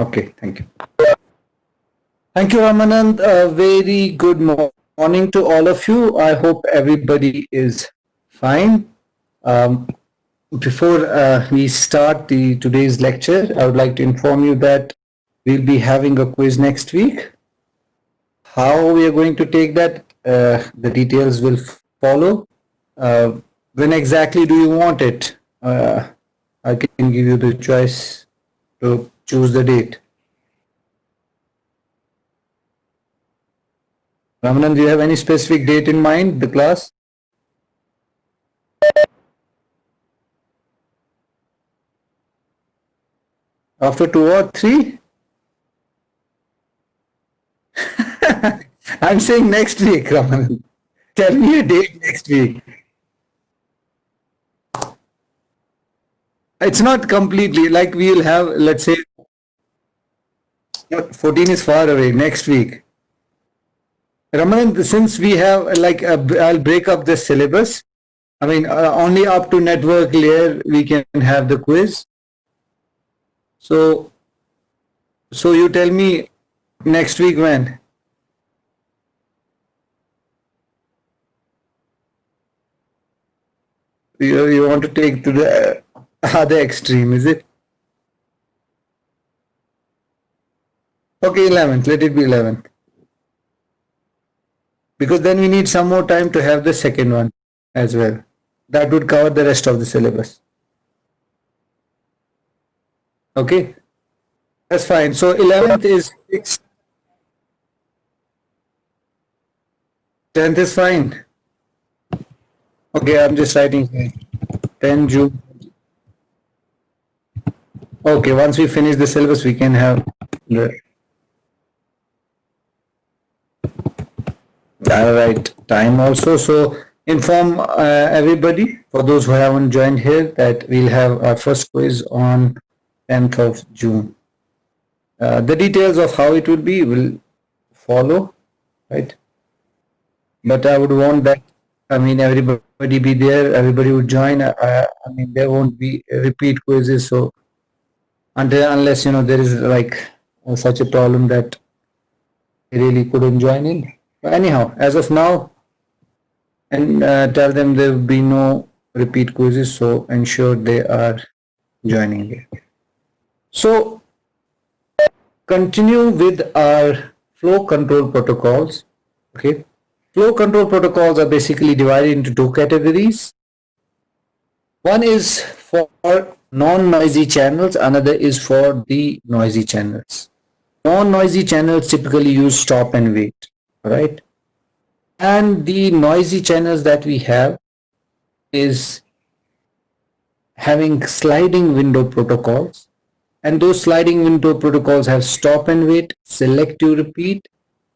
Okay, thank you. Thank you, Ramanand. A very good morning to all of you. I hope everybody is fine. Um, Before we start today's lecture, I would like to inform you that we'll be having a quiz next week. How we are going to take that, the details will follow. When exactly do you want it? I can give you the choice to choose the date. Ramanan, do you have any specific date in mind, the class? After 2 or 3? I'm saying next week, Ramanan. Tell me a date next week. It's not completely like we'll have, let's say, 14 is far away, next week. Ramanan, since we have, I'll break up the syllabus. I mean, only up to network layer we can have the quiz. So you tell me next week when? You want to take to the other extreme, is it? Okay, 11th. Let it be 11th. Because then we need some more time to have the second one as well. That would cover the rest of the syllabus. Okay, that's fine. So 11th is fixed. 10th is fine. Okay, I'm just writing here. 10 June. Okay, once we finish the syllabus, we can have the. All right, time also. So inform everybody, for those who haven't joined here, that we'll have our first quiz on 10th of June. The details of how it will be will follow, right? But I would want that, I mean, everybody be there, everybody would join. I mean, there won't be repeat quizzes. So unless, there is like such a problem that they really couldn't join in. But anyhow, as of now, and tell them there will be no repeat quizzes. So ensure they are joining there. So continue with our flow control protocols. Okay. Flow control protocols are basically divided into two categories. One is for non-noisy channels, another is for the noisy channels. Non-noisy channels typically use stop and wait, right? And the noisy channels that we have is having sliding window protocols, and those sliding window protocols have stop and wait, selective repeat,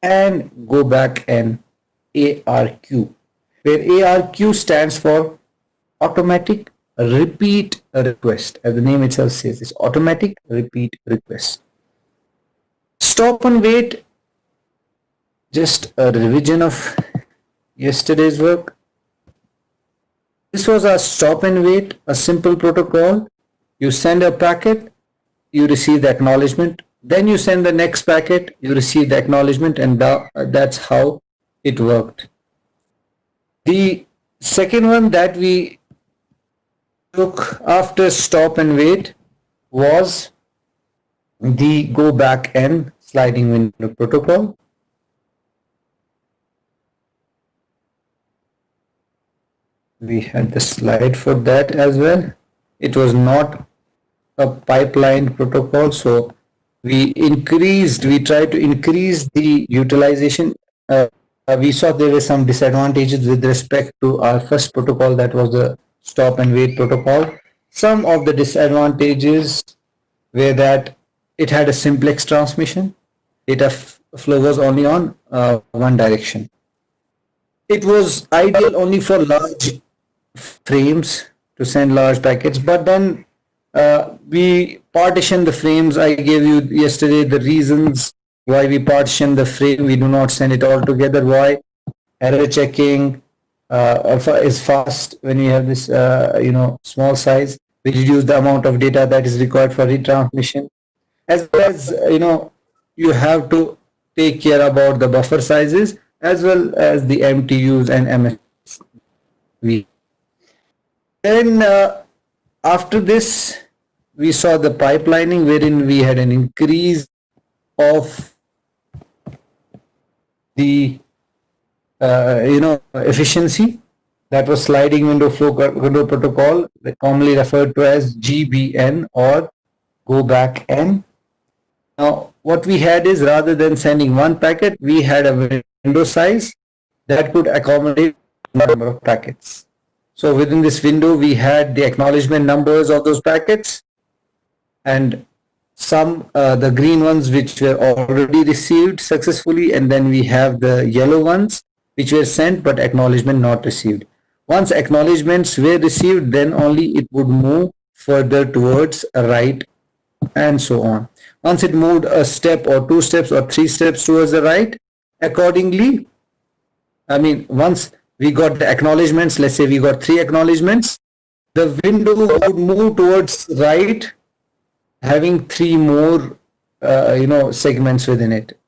and go back and ARQ, where ARQ stands for automatic repeat request. As the name itself says, it's automatic repeat request. Stop and wait, just a revision of yesterday's work. This was a stop and wait, a simple protocol. You send a packet, you receive the acknowledgement, then you send the next packet, you receive the acknowledgement, and that's how it worked. The second one that we took after stop and wait was the go back and sliding window protocol. We had the slide for that as well. It was not a pipeline protocol, so we tried to increase the utilization. We saw there were some disadvantages with respect to our first protocol, that was the stop and wait protocol. Some of the disadvantages were that it had a simplex transmission. Data flow was only on one direction. It was ideal only for large frames to send large packets, but then we partition the frames. I gave you yesterday the reasons why we partition the frame. We do not send it all together. Why? Error checking is fast when we have this small size. We reduce the amount of data that is required for retransmission. as well as you have to take care about the buffer sizes as well as the MTUs and MSV. Then after this, we saw the pipelining, wherein we had an increase of the efficiency. That was sliding window flow control protocol, commonly referred to as GBN or go back N. Now, what we had is, rather than sending one packet, we had a window size that could accommodate a number of packets. So within this window, we had the acknowledgement numbers of those packets, and some the green ones which were already received successfully, and then we have the yellow ones which were sent but acknowledgement not received. Once acknowledgements were received, then only it would move further towards a right, and so on. Once it moved a step or 2 steps or 3 steps towards the right, accordingly, once we got the acknowledgements, let's say we got 3 acknowledgements, the window would move towards right, having 3 more segments within it,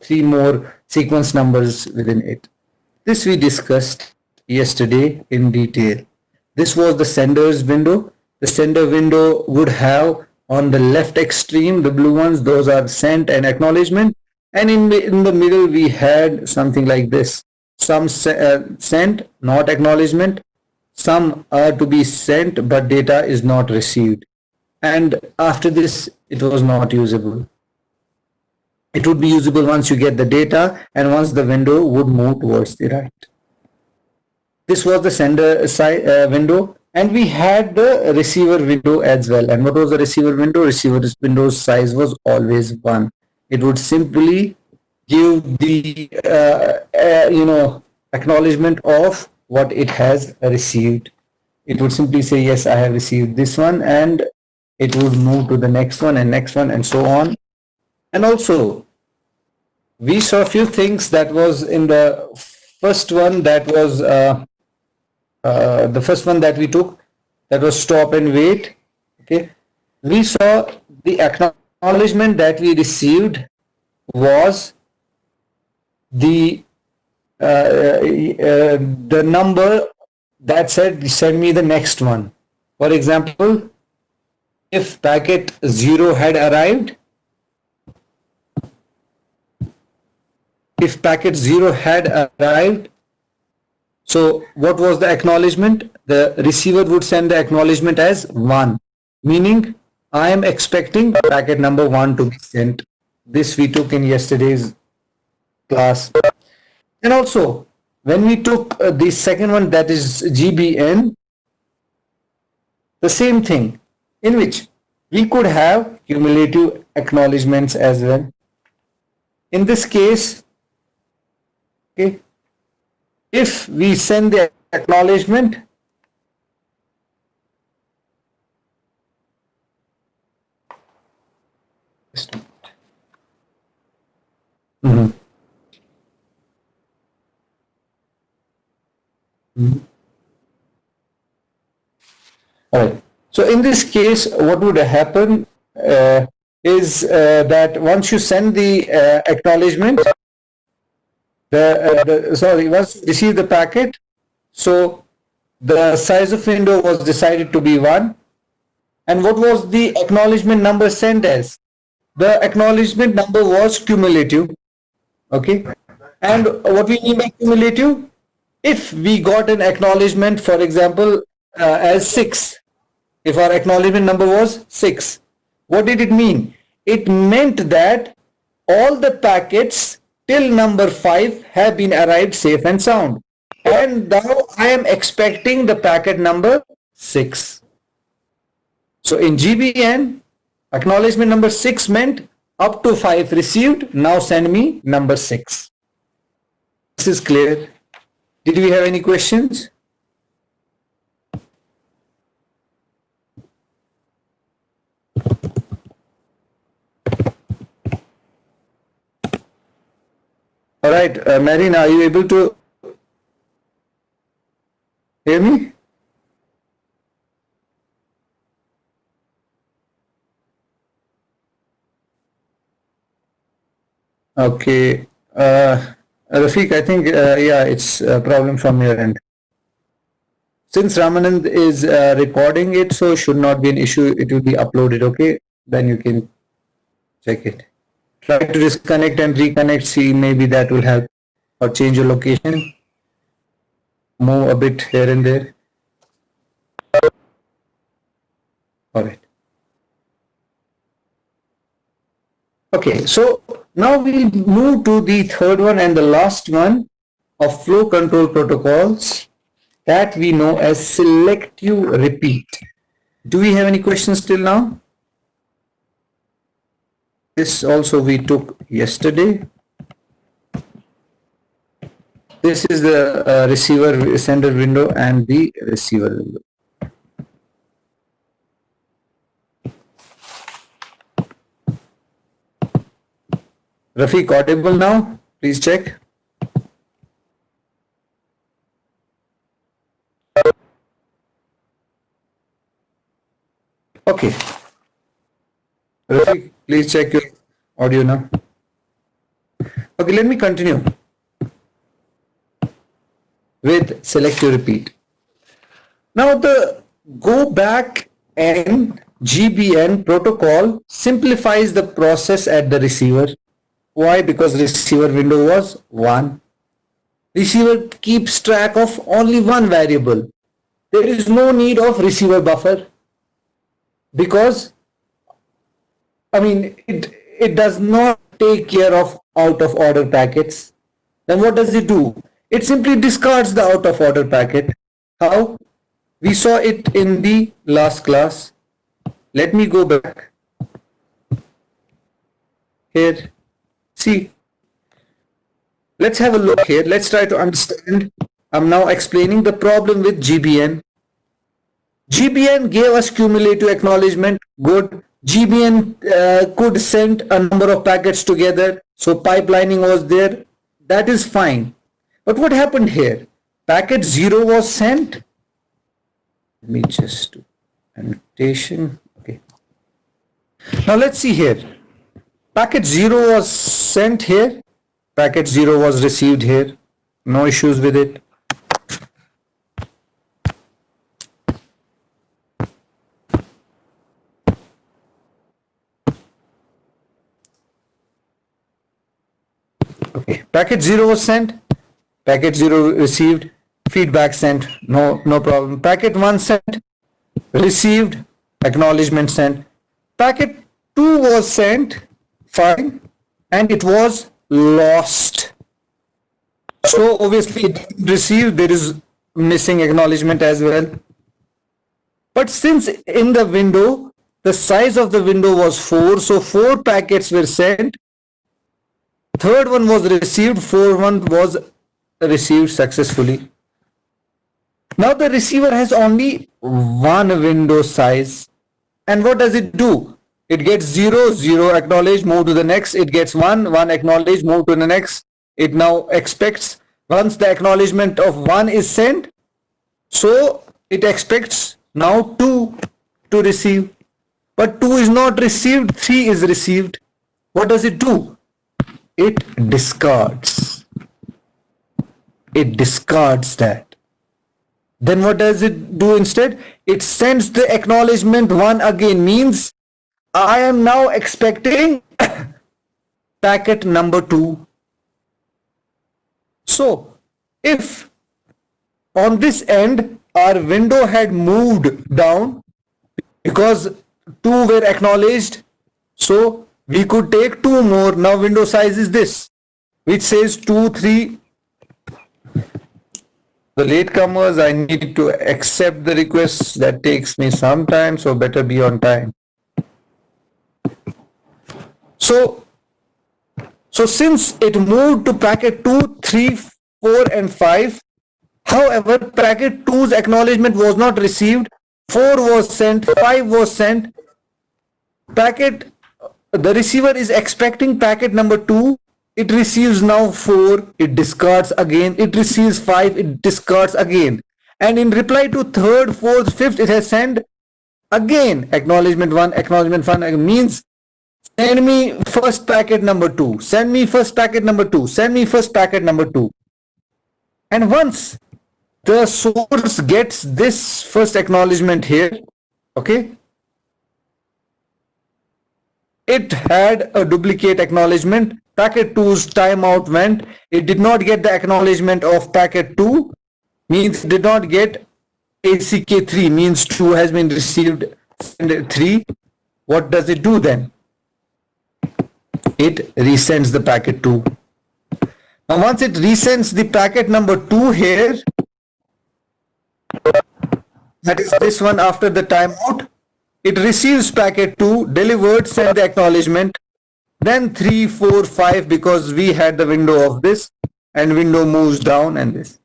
3 more sequence numbers within it. This we discussed yesterday in detail. This was the sender's window. The sender window would have on the left extreme, the blue ones, those are sent and acknowledgement, and in the middle we had something like this. Some sent, not acknowledgement. Some are to be sent but data is not received. And after this, it was not usable. It would be usable once you get the data and once the window would move towards the right. This was the sender side window, and we had the receiver window as well. And what was the receiver window? Receiver window's size was always 1. It would simply give the acknowledgement of what it has received. It would simply say, yes, I have received this one, and it would move to the next one and so on. And also, we saw a few things that was in the first one, that was the first one that we took, that was stop and wait. Okay, we saw the acknowledgement that we received was the number that said send me the next one. For example, if packet 0 had arrived, so what was the acknowledgement? The receiver would send the acknowledgement as 1, meaning I am expecting packet number 1 to be sent. This we took in yesterday's class. And also, when we took the second one, that is GBN, the same thing, in which we could have cumulative acknowledgements as well. In this case, okay, if we send the acknowledgement, all right. So in this case, what would happen is that once you send the acknowledgement, once you receive the packet, so the size of window was decided to be 1. And what was the acknowledgement number sent as? The acknowledgement number was cumulative. Okay. And what we mean by cumulative? If we got an acknowledgement, for example, as 6, if our acknowledgement number was 6, what did it mean? It meant that all the packets till number 5 have been arrived safe and sound. And now I am expecting the packet number 6. So in GBN, acknowledgement number 6 meant up to 5 received, now send me number 6. This is clear. Did we have any questions? All right, Marina, are you able to hear me? Okay. Rafiq, I think, yeah, it's a problem from your end. Since Ramanand is recording it, so it should not be an issue. It will be uploaded, okay? Then you can check it. Try to disconnect and reconnect, see maybe that will help. Or change your location. Move a bit here and there. Alright. Okay, so now we'll move to the third one and the last one of flow control protocols that we know as selective repeat. Do we have any questions till now? This also we took yesterday. This is the receiver sender window and the receiver window. Rafiq, audible now? Please check. Okay. Rafiq, please check your audio now. Okay, let me continue with selective repeat. Now the go back and GBN protocol simplifies the process at the receiver. Why? Because receiver window was 1. Receiver keeps track of only one variable. There is no need of receiver buffer because it does not take care of out of order packets. Then what does it do? It simply discards the out of order packet. How? We saw it in the last class. Let me go back here. See, let's have a look here. Let's try to understand. I'm now explaining the problem with GBN. GBN gave us cumulative acknowledgement. Good. GBN could send a number of packets together. So pipelining was there. That is fine. But what happened here? Packet 0 was sent. Let me just do annotation. Okay. Now let's see here. Packet 0 was sent here. Packet 0 was received here. No issues with it. Okay. Packet 0 was sent. Packet 0 received. Feedback sent. No problem. Packet 1 sent. Received. Acknowledgement sent. Packet 2 was sent. Fine. And it was lost. So obviously it received, there is missing acknowledgement as well. But since in the window, the size of the window was 4, so 4 packets were sent. Third one was received, fourth one was received successfully. Now the receiver has only one window size. And what does it do? It gets 0, 0 acknowledged, move to the next. It gets 1, 1 acknowledged, move to the next. It now expects once the acknowledgement of 1 is sent, so it expects now 2 to receive. But 2 is not received, 3 is received. What does it do? It discards. It discards that. Then what does it do instead? It sends the acknowledgement 1 again, means I am now expecting packet number 2. So if on this end our window had moved down because 2 were acknowledged, so we could take 2 more. Now window size is this, which says 2, 3. The latecomers, I need to accept the requests. That takes me some time, so better be on time. So since it moved to packet 2, 3, 4 and 5, however, packet 2's acknowledgement was not received. 4 was sent, 5 was sent. The receiver is expecting packet number 2. It receives now 4, it discards again. It receives 5, it discards again. And in reply to 3rd, 4th, 5th, it has sent again acknowledgement 1, acknowledgement 1, means send me first packet number 2, send me first packet number 2, send me first packet number 2. And once the source gets this first acknowledgement here, okay, it had a duplicate acknowledgement. Packet 2's timeout went. It did not get the acknowledgement of packet 2, means it did not get ACK3, means 2 has been received, send 3. What does it do then? It resends the packet 2. Now once it resends the packet number 2 here, that is this one after the timeout, it receives packet 2, delivered, send the acknowledgement, then 3, 4, 5, because we had the window of this, and window moves down and this.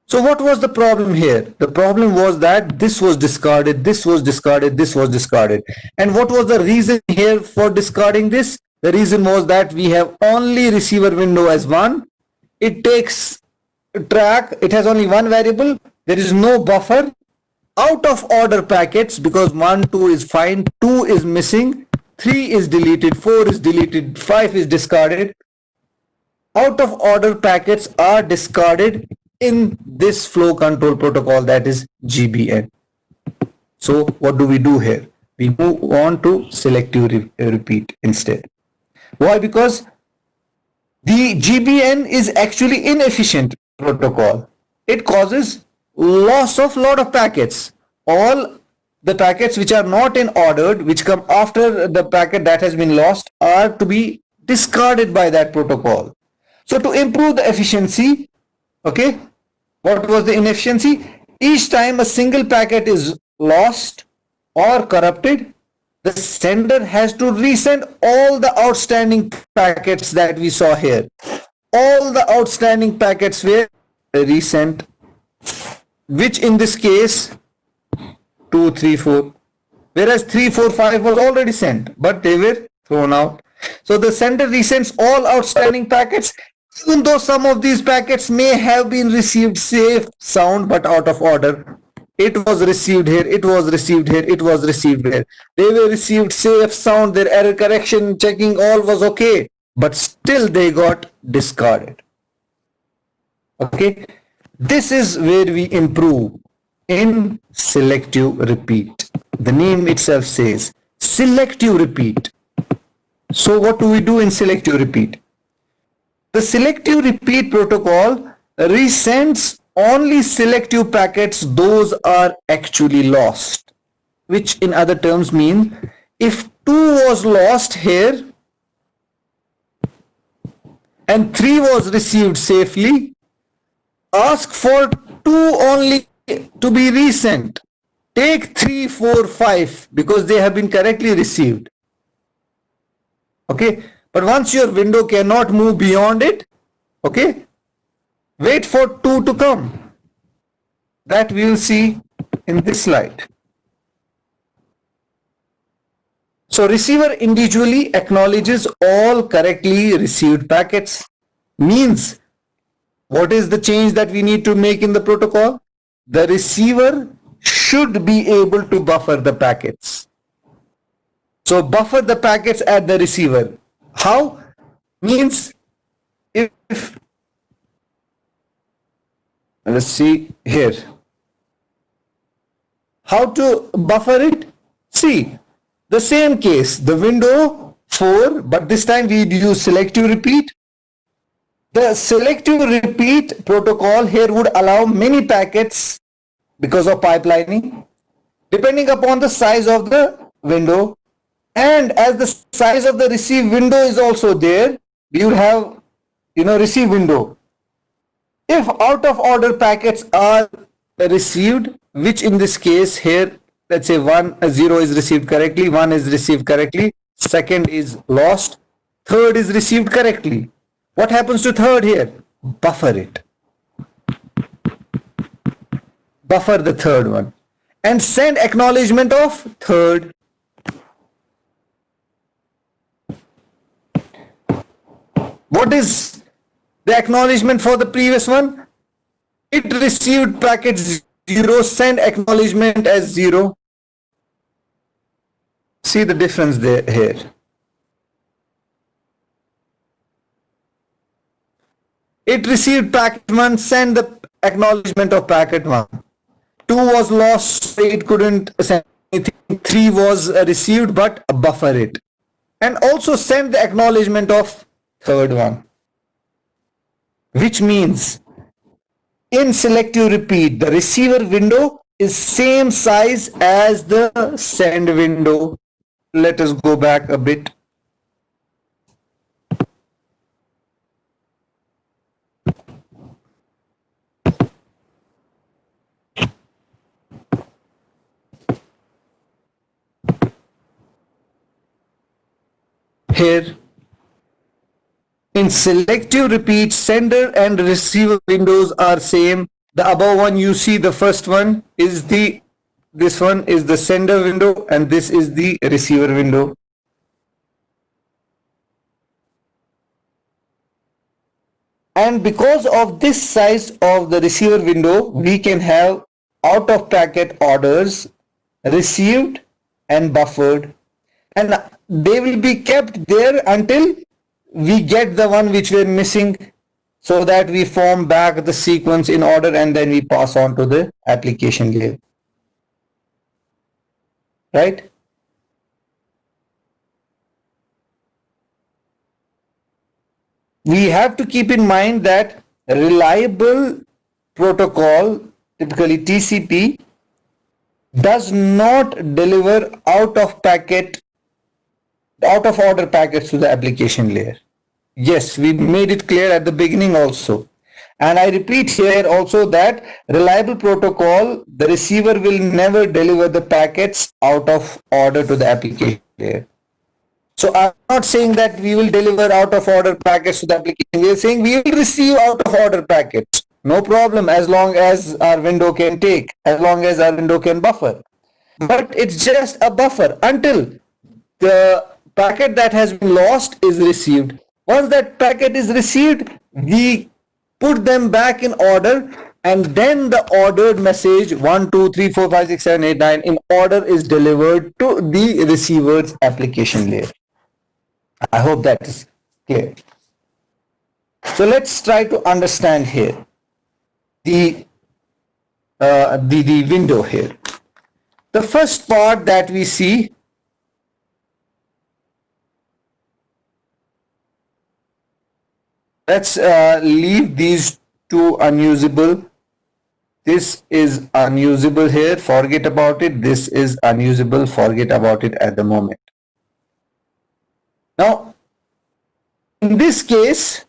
So what was the problem here? The problem was that this was discarded, this was discarded, this was discarded. And what was the reason here for discarding this? The reason was that we have only receiver window as 1. It takes track, it has only one variable, there is no buffer. Out of order packets, because 1, 2 is fine, 2 is missing, 3 is deleted, 4 is deleted, 5 is discarded. Out of order packets are discarded in this flow control protocol, that is GBN. So what do we do here? We move on to selective repeat instead. Why? Because the GBN is actually inefficient protocol. It causes loss of lot of packets. All the packets which are not in ordered, which come after the packet that has been lost, are to be discarded by that protocol. So to improve the efficiency, okay, what was the inefficiency? Each time a single packet is lost or corrupted, the sender has to resend all the outstanding packets that we saw here. All the outstanding packets were resent, which in this case 2, 3, 4, whereas 3, 4, 5 was already sent, but they were thrown out. So the sender resends all outstanding packets, even though some of these packets may have been received safe, sound, but out of order. It was received here, it was received here, it was received here. They were received safe, sound, their error correction, checking, all was okay, but still they got discarded. Okay, this is where we improve in selective repeat. The name itself says selective repeat. So what do we do in selective repeat? The selective repeat protocol resends only selective packets those are actually lost, which in other terms mean if 2 was lost here and 3 was received safely, ask for 2 only to be resent. Take 3, 4, 5 because they have been correctly received. Okay, but once your window cannot move beyond it, okay, wait for 2 to come. That we will see in this slide. So receiver individually acknowledges all correctly received packets. Means what is the change that we need to make in the protocol? The receiver should be able to buffer the packets. So buffer the packets at the receiver. How? Means if let's see here. How to buffer it? See, the same case, the window 4, but this time we use selective repeat. The selective repeat protocol here would allow many packets because of pipelining, depending upon the size of the window. And as the size of the receive window is also there, we would have, receive window. If out of order packets are received, which in this case here, let's say 0 is received correctly, 1 is received correctly, second is lost, third is received correctly. What happens to third here? Buffer it. Buffer the third one and send acknowledgement of third. What is the acknowledgement for the previous one? It received packet 0, send acknowledgement as 0. See the difference there here. It received packet 1, send the acknowledgement of packet 1. 2 was lost, so it couldn't send anything. 3 was received, but buffer it. And also send the acknowledgement of third one. Which means in selective repeat, the receiver window is same size as the send window. Let us go back a bit. Here, in selective repeat, sender and receiver windows are same. The above one you see, the first one is this one is the sender window and this is the receiver window. And because of this size of the receiver window, we can have out of packet orders received and buffered, and they will be kept there until we get the one which we're missing, so that we form back the sequence in order and then we pass on to the application layer. Right? We have to keep in mind that reliable protocol, typically TCP, does not deliver out of order packets to the application layer. Yes, we made it clear at the beginning also. And I repeat here also that reliable protocol, the receiver will never deliver the packets out of order to the application layer. So I'm not saying that we will deliver out of order packets to the application. We are saying we will receive out of order packets. No problem, as long as our window can take, as long as our window can buffer. But it's just a buffer until the packet that has been lost is received. Once that packet is received, we put them back in order, and then the ordered message 1, 2, 3, 4, 5, 6, 7, 8, 9 in order is delivered to the receiver's application layer. I hope that is clear. So let's try to understand here the window here. The first part that we see, let's leave these two unusable. This is unusable here, forget about it. This is unusable, forget about it at the moment. Now, in this case,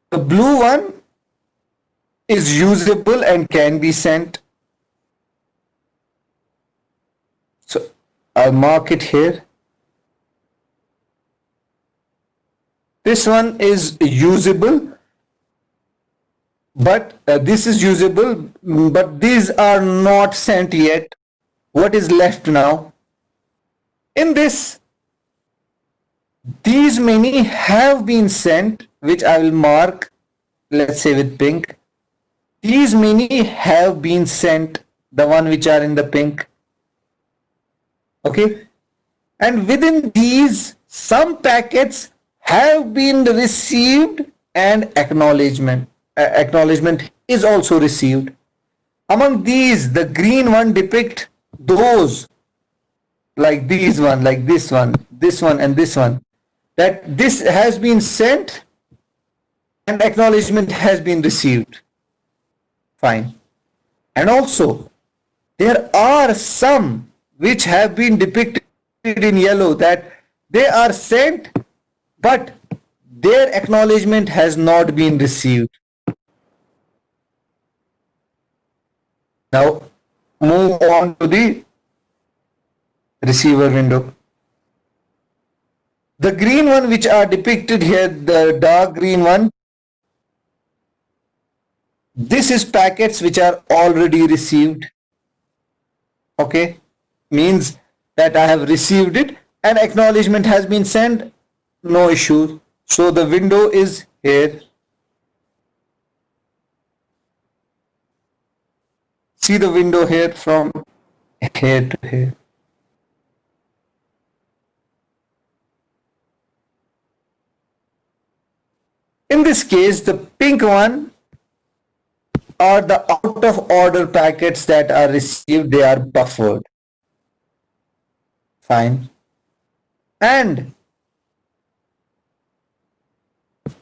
the blue one is usable and can be sent. So I'll mark it here. This one is usable, but this is usable, but these are not sent yet. What is left now? In this, these many have been sent, which I will mark, let's say with pink. These many have been sent, the one which are in the pink. Okay. And within these, some packets have been received and acknowledgement is also received. Among these, the green one depict those, like these one, like this one, and this one, that this has been sent and acknowledgement has been received. Fine. And also, there are some which have been depicted in yellow, that they are sent, but their acknowledgement has not been received. Now, move on to the receiver window. The green one which are depicted here, the dark green one, this is packets which are already received. Okay, means that I have received it and acknowledgement has been sent, no issue. So the window is here. See the window here from here to here. In this case, the pink one are the out of order packets that are received, they are buffered. Fine. And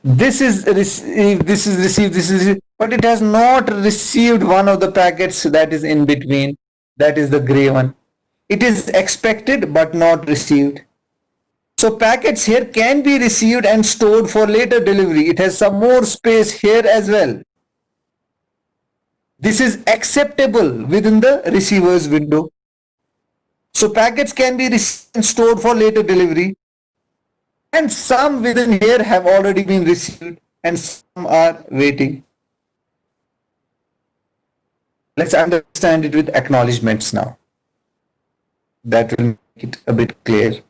this is received, this is received, but it has not received one of the packets that is in between, that is the gray one. It is expected but not received. So packets here can be received and stored for later delivery. It has some more space here as well. This is acceptable within the receiver's window. So packets can be received and stored for later delivery. And some within here have already been received and some are waiting. Let's understand it with acknowledgements now. That will make it a bit clear.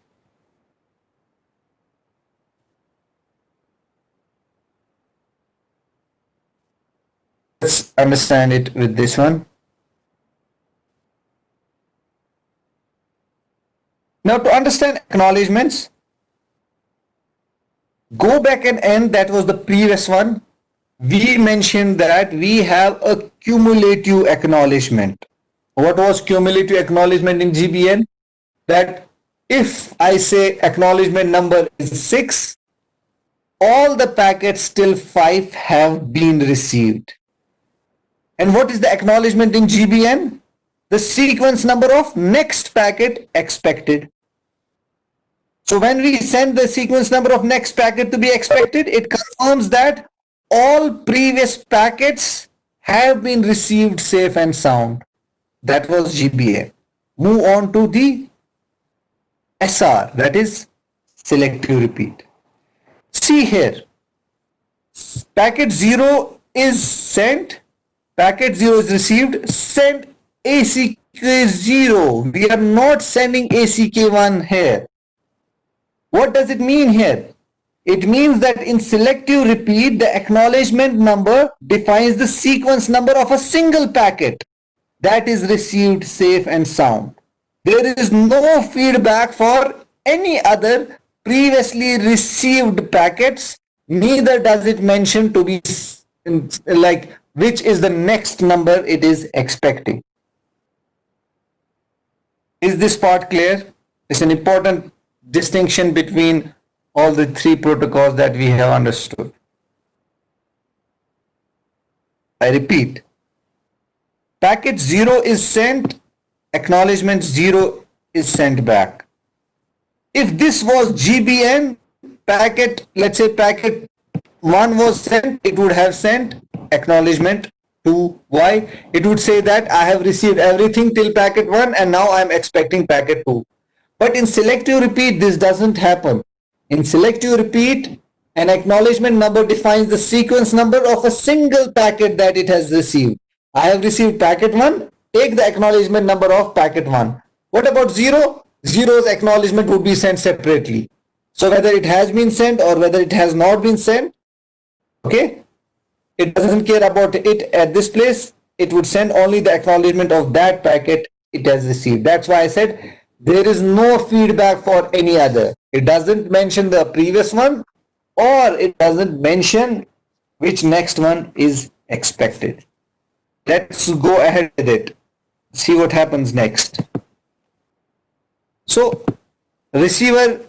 Let's understand it with this one. Now to understand acknowledgements, go back and end, that was the previous one. We mentioned that we have a cumulative acknowledgement. What was cumulative acknowledgement in GBN? That if I say acknowledgement number is 6, all the packets till 5 have been received. And what is the acknowledgement in GBN? The sequence number of next packet expected. So when we send the sequence number of next packet to be expected, it confirms that all previous packets have been received safe and sound. That was GBA. Move on to the SR, that is selective repeat. See here, packet 0 is sent, packet 0 is received, send ACK0. We are not sending ACK1 here. What does it mean here? It means that in selective repeat, the acknowledgement number defines the sequence number of a single packet that is received safe and sound. There is no feedback for any other previously received packets, neither does it mention to be like which is the next number it is expecting. Is this part clear? It's an important distinction between all the three protocols that we have understood. I repeat, packet 0 is sent, acknowledgement 0 is sent back. If this was GBN, packet, let's say packet 1 was sent, it would have sent acknowledgement to Y. It would say that I have received everything till packet 1 and now I am expecting packet 2. But in selective repeat, this doesn't happen. In selective repeat, an acknowledgement number defines the sequence number of a single packet that it has received. I have received packet 1, take the acknowledgement number of packet 1. What about 0? 0's acknowledgement would be sent separately. So whether it has been sent or whether it has not been sent, okay, it doesn't care about it at this place. It would send only the acknowledgement of that packet it has received. That's why I said there is no feedback for any other. It doesn't mention the previous one or it doesn't mention which next one is expected. Let's go ahead with it. See what happens next. So receiver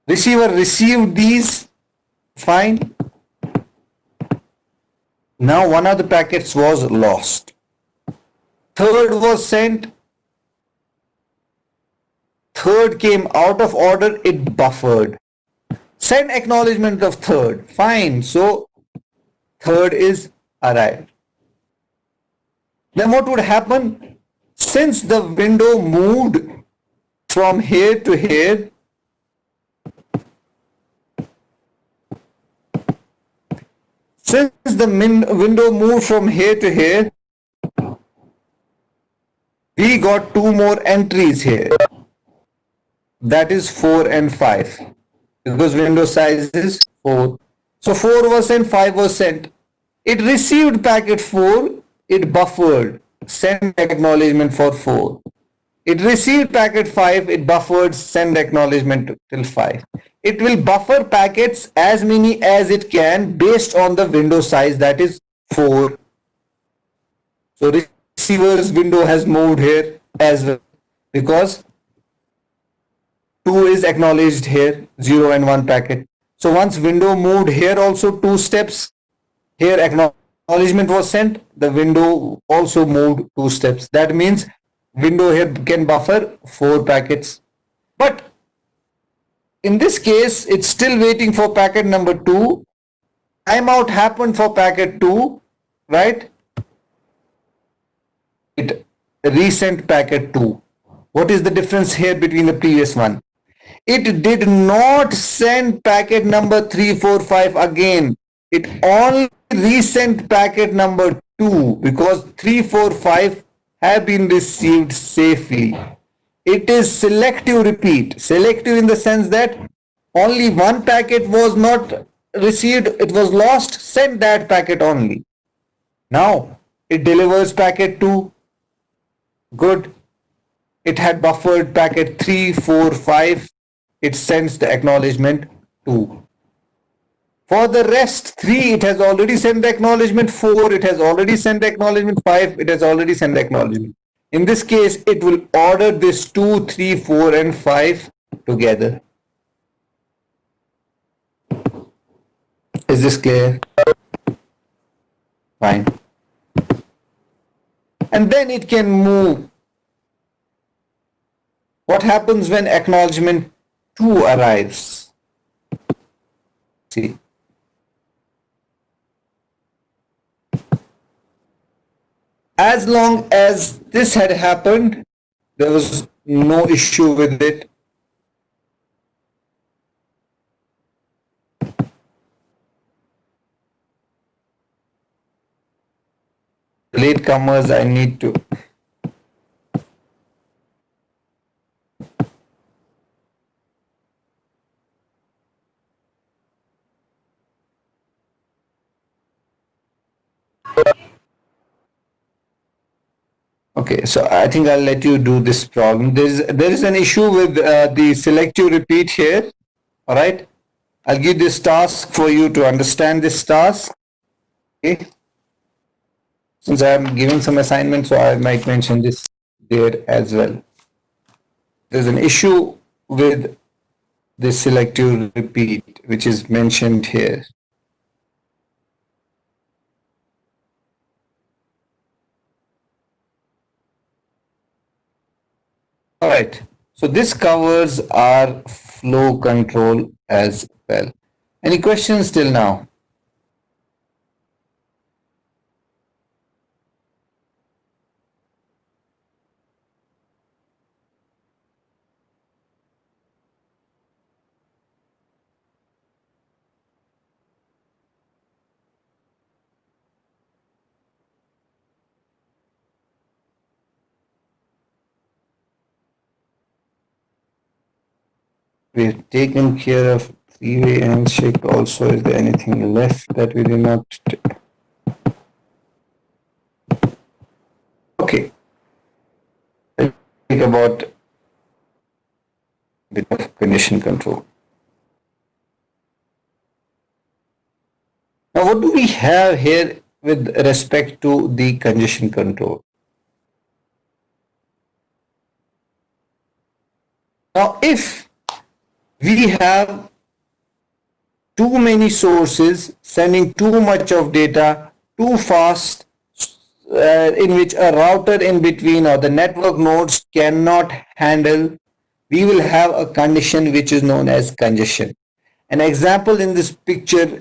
received these, fine. Now one of the packets was lost. Third was sent. Third came out of order, it buffered. Send acknowledgement of third, fine. So third is arrived. Then what would happen? Since the window moved from here to here, window moved from here to here, we got two more entries here. That is 4 and 5 because window size is 4. So 4 was sent, 5 was sent. It received packet 4, it buffered, send acknowledgement for 4. It received packet 5, it buffered, send acknowledgement till 5. it will buffer packets as many as it can based on the window size, that is 4. So receiver's window has moved here as well because 2 is acknowledged here, 0 and 1 packet. So once window moved here also 2 steps, here acknowledgement was sent, the window also moved 2 steps. That means window here can buffer 4 packets. But in this case, it's still waiting for packet number 2. Timeout happened for packet 2, right? It resent packet 2. What is the difference here between the previous one? It did not send packet number 3, 4, 5 again. It only resent packet number 2 because 3, 4, 5 have been received safely. It is selective repeat. Selective in the sense that only one packet was not received, it was lost, send that packet only. Now it delivers packet 2. Good. It had buffered packet 3, 4, 5. It sends the acknowledgement 2. For the rest 3, it has already sent the acknowledgement. 4, it has already sent the acknowledgement. 5, it has already sent the acknowledgement. In this case, it will order this 2, 3, 4 and 5 together. Is this clear? Fine. And then it can move. What happens when acknowledgement 2 arrives? See. As long as this had happened, there was no issue with it. Latecomers, I need to. Okay, so I think I'll let you do this problem. There is an issue with the selective repeat here. All right, I'll give this task for you to understand this task. Okay, since I'm giving some assignments, so I might mention this there as well. There's an issue with the selective repeat, which is mentioned here. All right, so this covers our flow control as well. Any questions till now? We've taken care of three-way handshake also. Is there anything left that we did not do? Okay. Let's think about a bit of condition control. Now, what do we have here with respect to the congestion control? Now, if we have too many sources sending too much of data too fast, in which a router in between or the network nodes cannot handle, we will have a condition which is known as congestion. An example in this picture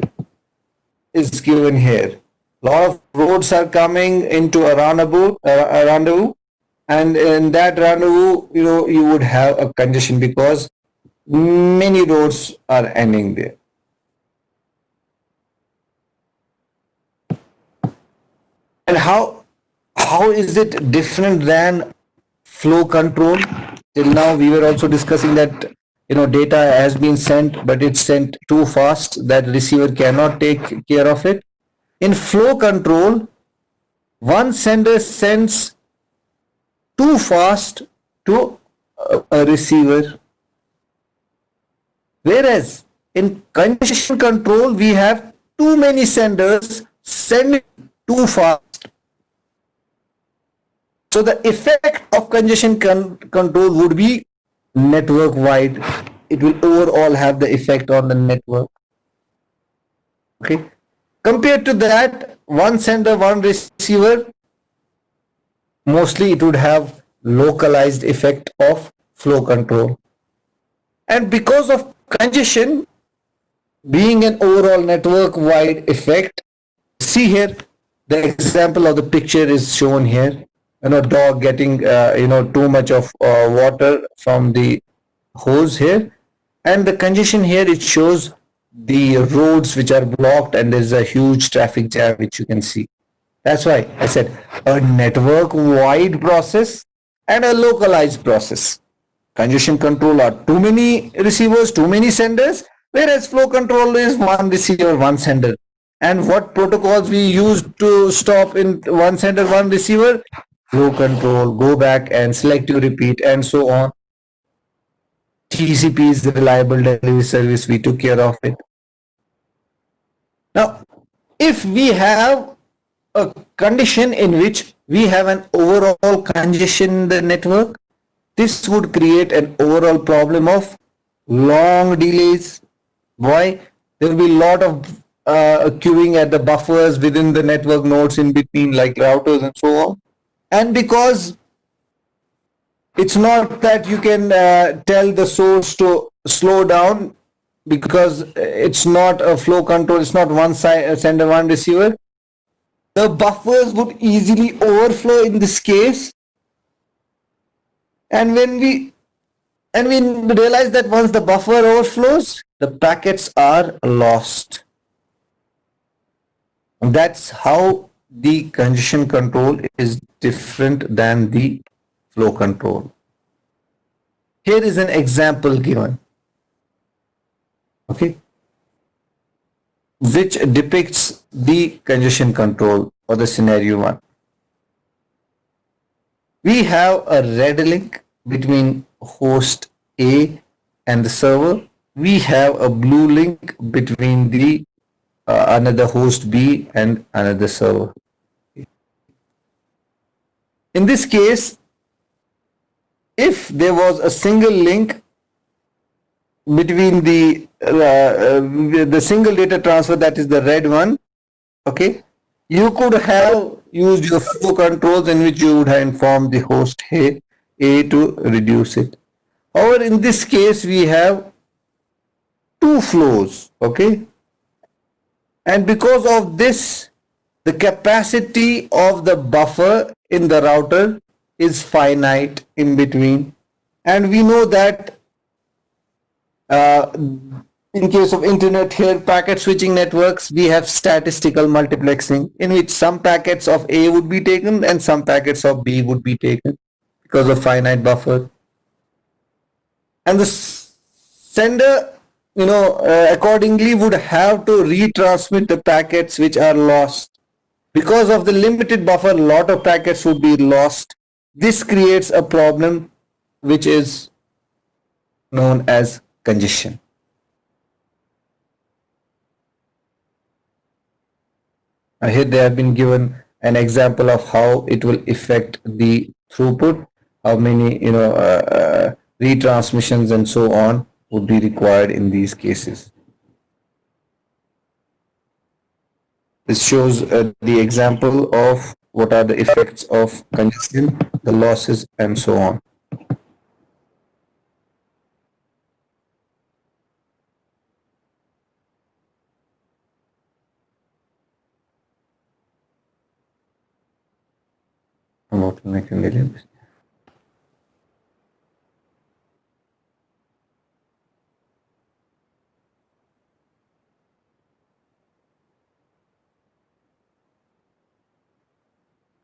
is given here. A lot of roads are coming into a rendezvous, and in that rendezvous, you would have a congestion because many roads are ending there. And how is it different than flow control? Till now we were also discussing that data has been sent, but it's sent too fast that receiver cannot take care of it. In flow control, one sender sends too fast to a receiver. Whereas in congestion control, we have too many senders sending too fast. So the effect of congestion control would be network wide. It will overall have the effect on the network. Okay. Compared to that, one sender, one receiver, mostly it would have localized effect of flow control. And because of congestion being an overall network wide effect, see here, the example of the picture is shown here. Dog getting too much of water from the hose here, and the congestion here, it shows the roads which are blocked and there's a huge traffic jam which you can see. That's why I said a network wide process and a localized process. Congestion control are too many receivers, too many senders, whereas flow control is one receiver, one sender. And what protocols we use to stop in one sender, one receiver? Flow control, go back and selective repeat, and so on. TCP is the reliable delivery service. We took care of it. Now, if we have a condition in which we have an overall congestion in the network, this would create an overall problem of long delays. Why? There will be a lot of queuing at the buffers within the network nodes in between, like routers and so on. And because it's not that you can tell the source to slow down, because it's not a flow control, it's not one sender, one receiver, the buffers would easily overflow in this case. And when we realize that once the buffer overflows, the packets are lost. And that's how the congestion control is different than the flow control. Here is an example given, okay, which depicts the congestion control for the scenario 1. We have a red link between host A and the server. We have a blue link between the another host B and another server. In this case, if there was a single link between the single data transfer, that is the red one, okay, you could have used your flow controls in which you would have informed the host A to reduce it. However, in this case, we have two flows, okay, and because of this, the capacity of the buffer in the router is finite in between. And we know that in case of internet here, packet switching networks, we have statistical multiplexing in which some packets of A would be taken and some packets of B would be taken because of finite buffer. And the sender, accordingly would have to retransmit the packets which are lost. Because of the limited buffer, a lot of packets would be lost. This creates a problem which is known as congestion. Here they have been given an example of how it will affect the throughput, how many retransmissions and so on would be required in these cases. This shows the example of what are the effects of congestion, the losses, and so on.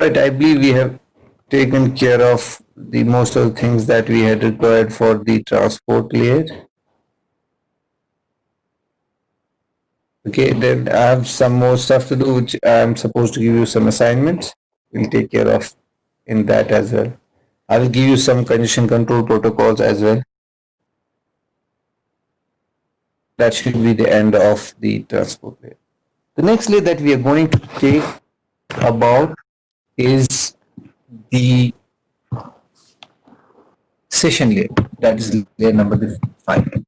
Right, I believe we have taken care of the most of the things that we had required for the transport layer. Okay, then I have some more stuff to do, which I'm supposed to give you some assignments. We'll take care of in that as well. I will give you some congestion control protocols as well. that should be the end of the transport layer. The next layer that we are going to take about is the session layer. That is layer number 5.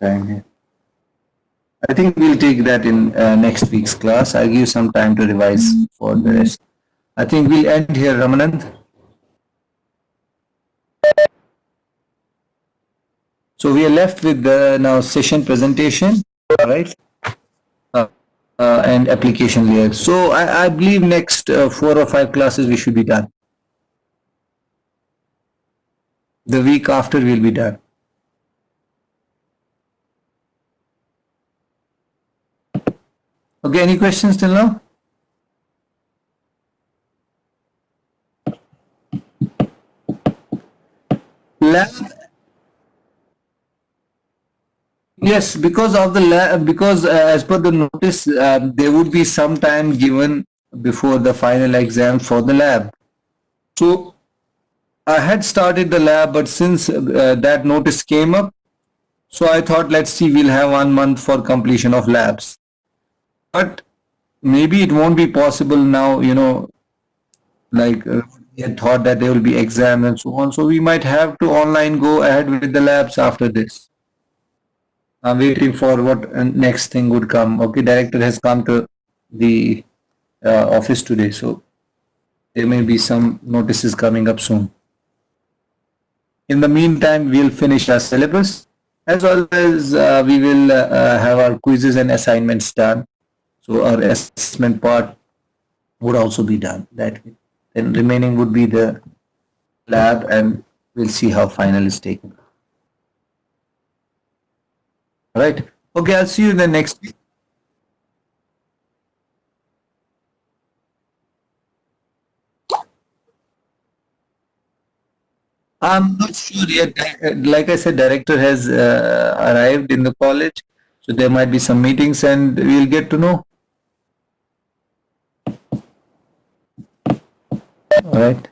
Time here. I think we'll take that in next week's class. I'll give you some time to revise for the rest. I think we'll end here, Ramanand. So we are left with the now session presentation, right? And application layer. So I believe next 4 or 5 classes we should be done. The week after we'll be done. Okay, any questions till now? Lab. Yes, because of the lab, because as per the notice, there would be some time given before the final exam for the lab. So I had started the lab, but since that notice came up, so I thought, let's see, we'll have 1 month for completion of labs. But maybe it won't be possible now, you know, like we had thought that there will be exams and so on. So we might have to online go ahead with the labs after this. I'm waiting for what next thing would come. Okay, director has come to the office today, so there may be some notices coming up soon. In the meantime, we'll finish our syllabus as well as we will have our quizzes and assignments done. So our assessment part would also be done that way. Then remaining would be the lab, and we'll see how final is taken. All right. Okay, I'll see you in the next week. I'm not sure yet. Like I said, director has arrived in the college, so there might be some meetings, and we'll get to know. All right.